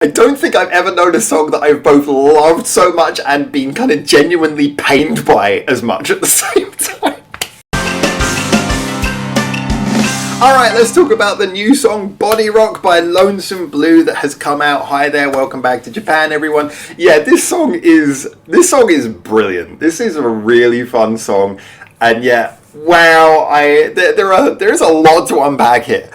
I don't think I've ever known a song that I've both loved so much and been kind of genuinely pained by as much at the same time. Alright, let's talk about the new song Body Rock by Lonesome Blue that has come out. Hi there, welcome back to Japan, everyone. Yeah, this song is brilliant. This is a really fun song, and yeah, wow, there is a lot to unpack here.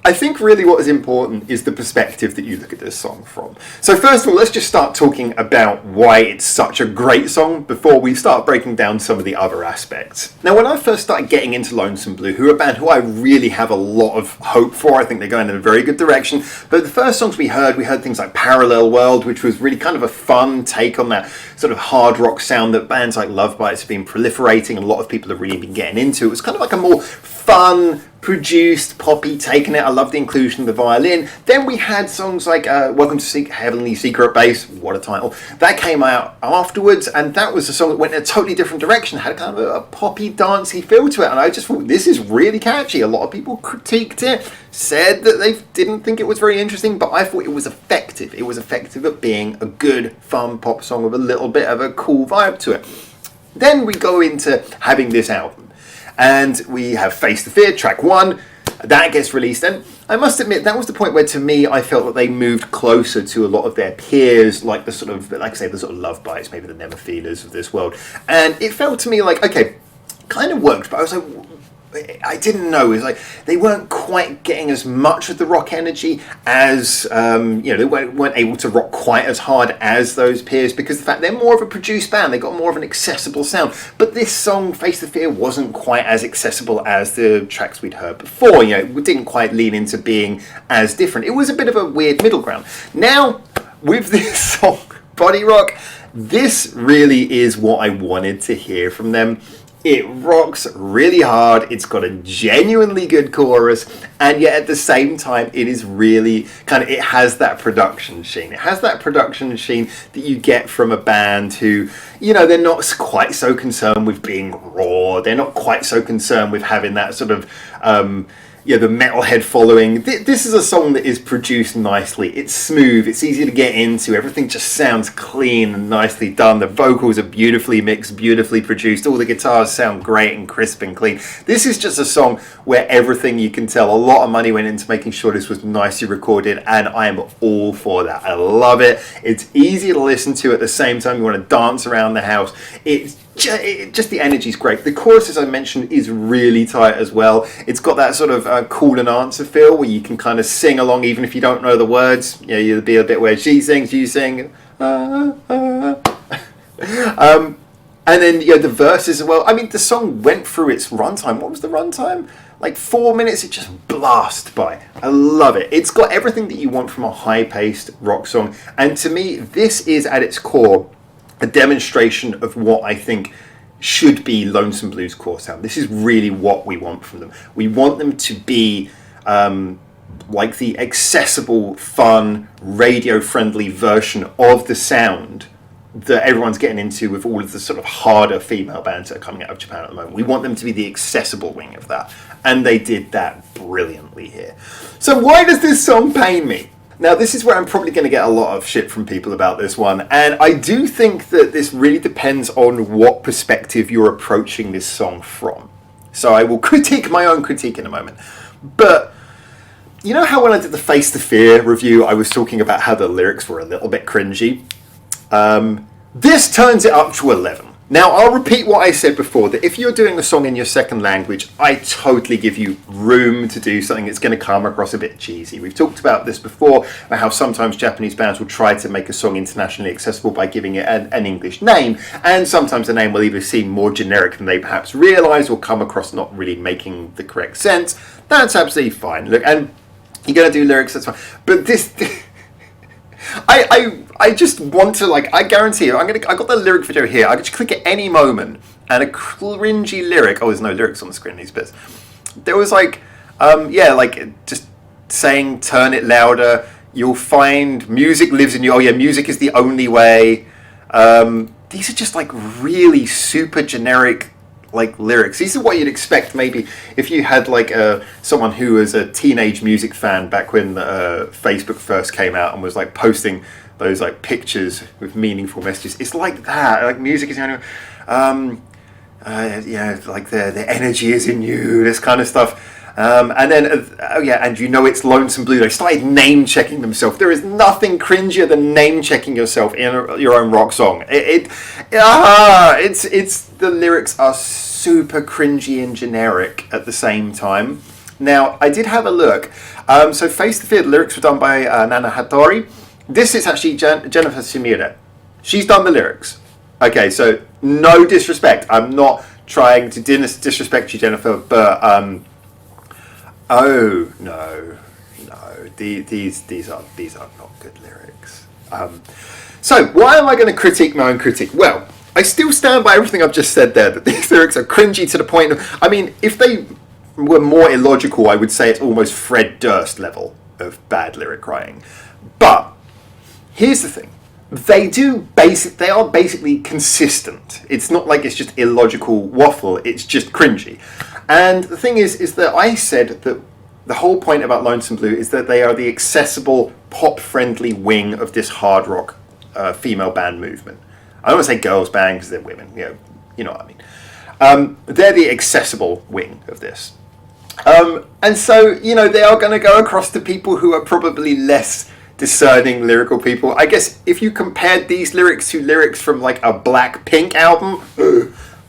I think really what is important is the perspective that you look at this song from. So first of all, let's just start talking about why it's such a great song before we start breaking down some of the other aspects. Now, when I first started getting into Lonesome Blue, who are a band who I really have a lot of hope for, I think they're going in a very good direction, but the first songs we heard things like Parallel World, which was really kind of a fun take on that sort of hard rock sound that bands like Love Bites have been proliferating, and a lot of people have really been getting into. It was kind of like a more fun, produced, poppy take on it. I love the inclusion of the violin. Then we had songs like Welcome to Heavenly Secret Base, what a title, that came out afterwards, and that was a song that went in a totally different direction, had kind of a poppy, dancey feel to it, and I just thought, this is really catchy. A lot of people critiqued it, said that they didn't think it was very interesting, but I thought it was effective. It was effective at being a good, fun pop song with a little bit of a cool vibe to it. Then we go into having this album, and we have Face the Fear, track 1, that gets released, and I must admit that was the point where, to me, I felt that they moved closer to a lot of their peers, like the sort of, like I say, the sort of Love Bites, maybe the Never Feelers of this world, and it felt to me like, okay, kind of worked, but I was like, I didn't know. It was like they weren't quite getting as much of the rock energy as they weren't able to rock quite as hard as those peers, because the fact they're more of a produced band, they got more of an accessible sound. But this song, Face the Fear, wasn't quite as accessible as the tracks we'd heard before. It didn't quite lean into being as different. It was a bit of a weird middle ground. Now, with this song, Body Rock, this really is what I wanted to hear from them. It rocks really hard, it's got a genuinely good chorus, and yet at the same time it is really it has that production sheen. It has that production sheen that you get from a band who, they're not quite so concerned with being raw, they're not quite so concerned with having that sort of the metalhead following. This is a song that is produced nicely. It's smooth, it's easy to get into, everything just sounds clean and nicely done. The vocals are beautifully mixed, beautifully produced, all the guitars sound great and crisp and clean. This is just a song where everything, you can tell a lot of money went into making sure this was nicely recorded, and I am all for that. I love it. It's easy to listen to at the same time you want to dance around the house. Just the energy's great. The chorus, as I mentioned, is really tight as well. It's got that sort of call and answer feel where you can kind of sing along even if you don't know the words. You'll be a bit where she sings, you sing. And then the verses as well. I mean, the song went through its runtime. What was the runtime? Like 4 minutes, it just blasts by. I love it. It's got everything that you want from a high-paced rock song. And to me, this is at its core a demonstration of what I think should be Lonesome Blue's core sound. This is really what we want from them. We want them to be like the accessible, fun, radio-friendly version of the sound that everyone's getting into with all of the sort of harder female bands that are coming out of Japan at the moment. We want them to be the accessible wing of that. And they did that brilliantly here. So why does this song pain me? Now, this is where I'm probably going to get a lot of shit from people about this one, and I do think that this really depends on what perspective you're approaching this song from. So I will critique my own critique in a moment. But you know how when I did the Face the Fear review, I was talking about how the lyrics were a little bit cringy? This turns it up to 11. Now, I'll repeat what I said before, that if you're doing a song in your second language, I totally give you room to do something that's going to come across a bit cheesy. We've talked about this before, about how sometimes Japanese bands will try to make a song internationally accessible by giving it an English name, and sometimes the name will either seem more generic than they perhaps realise, or come across not really making the correct sense. That's absolutely fine. Look, and you're going to do lyrics, that's fine. But this... I just want to, I guarantee you, I got the lyric video here. I can just click at any moment, and a cringy lyric. Oh, there's no lyrics on the screen in these bits. There was just saying, turn it louder. You'll find music lives in you. Oh yeah, music is the only way. These are just really super generic, like lyrics. These are what you'd expect maybe if you had like someone who was a teenage music fan back when Facebook first came out and was like posting those like pictures with meaningful messages. It's like that. Like music is the only like the energy is in you, this kind of stuff. And then, and you know it's Lonesome Blue. They started name checking themselves. There is nothing cringier than name checking yourself in your own rock song. It's the lyrics are super cringy and generic at the same time. Now, I did have a look. So Face the Fear, the lyrics were done by Nana Hattori. This is actually Jennifer Sumire. She's done the lyrics. Okay, so no disrespect. I'm not trying to disrespect you, Jennifer, but oh no, these are not good lyrics. So why am I going to critique my own critique? Well, I still stand by everything I've just said there, that these lyrics are cringy to the point of, I mean, if they were more illogical, I would say it's almost Fred Durst level of bad lyric writing. But here's the thing. They are basically consistent. It's not like it's just illogical waffle, it's just cringy. And the thing is that I said that the whole point about Lonesome Blue is that they are the accessible, pop-friendly wing of this hard rock female band movement. I don't want to say girls band because they're women, you know what I mean. They're the accessible wing of this. And so, they are going to go across to people who are probably less discerning lyrical people. I guess if you compared these lyrics to lyrics from like a Blackpink album,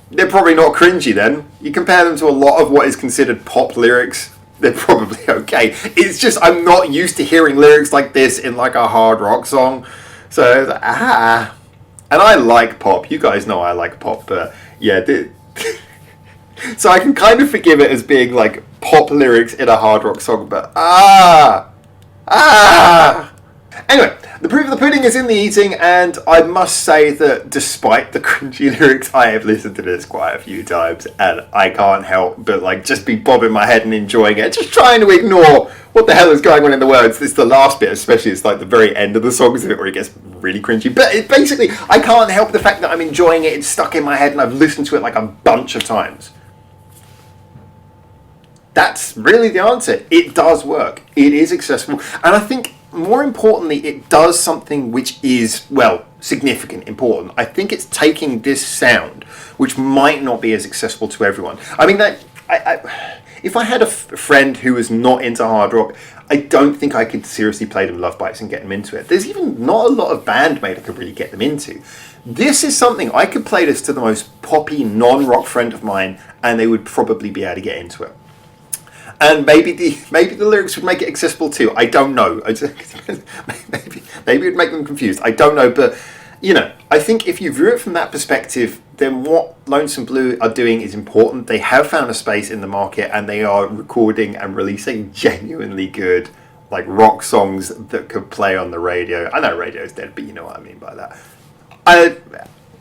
they're probably not cringy then. You compare them to a lot of what is considered pop lyrics, they're probably okay. It's just I'm not used to hearing lyrics like this in like a hard rock song. So, and I like pop. You guys know I like pop, but yeah. So I can kind of forgive it as being like pop lyrics in a hard rock song, but Anyway, the proof of the pudding is in the eating, and I must say that despite the cringy lyrics, I have listened to this quite a few times, and I can't help but like just be bobbing my head and enjoying it, just trying to ignore what the hell is going on in the words. It's the last bit, especially. It's like the very end of the song, isn't it, where it gets really cringy. But basically, I can't help the fact that I'm enjoying it. It's stuck in my head, and I've listened to it like a bunch of times. That's really the answer. It does work. It is accessible, and I think more importantly, it does something which is, well, significant, important. I think it's taking this sound, which might not be as accessible to everyone. I mean, if I had a friend who was not into hard rock, I don't think I could seriously play them Love Bites and get them into it. There's even not a lot of Bandmate I could really get them into. This is something I could play this to the most poppy, non-rock friend of mine, and they would probably be able to get into it. And maybe the lyrics would make it accessible too. I don't know. Maybe it would make them confused. I don't know. But, I think if you view it from that perspective, then what Lonesome Blue are doing is important. They have found a space in the market, and they are recording and releasing genuinely good like rock songs that could play on the radio. I know radio's dead, but you know what I mean by that. I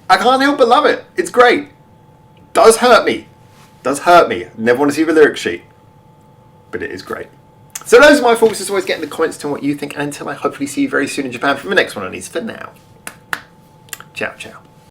can't help but love it. It's great. Does hurt me. Never want to see the lyric sheet. But it is great. So those are my thoughts. As always, get in the comments to what you think. And until I hopefully see you very soon in Japan for the next one of these. For now, ciao, ciao.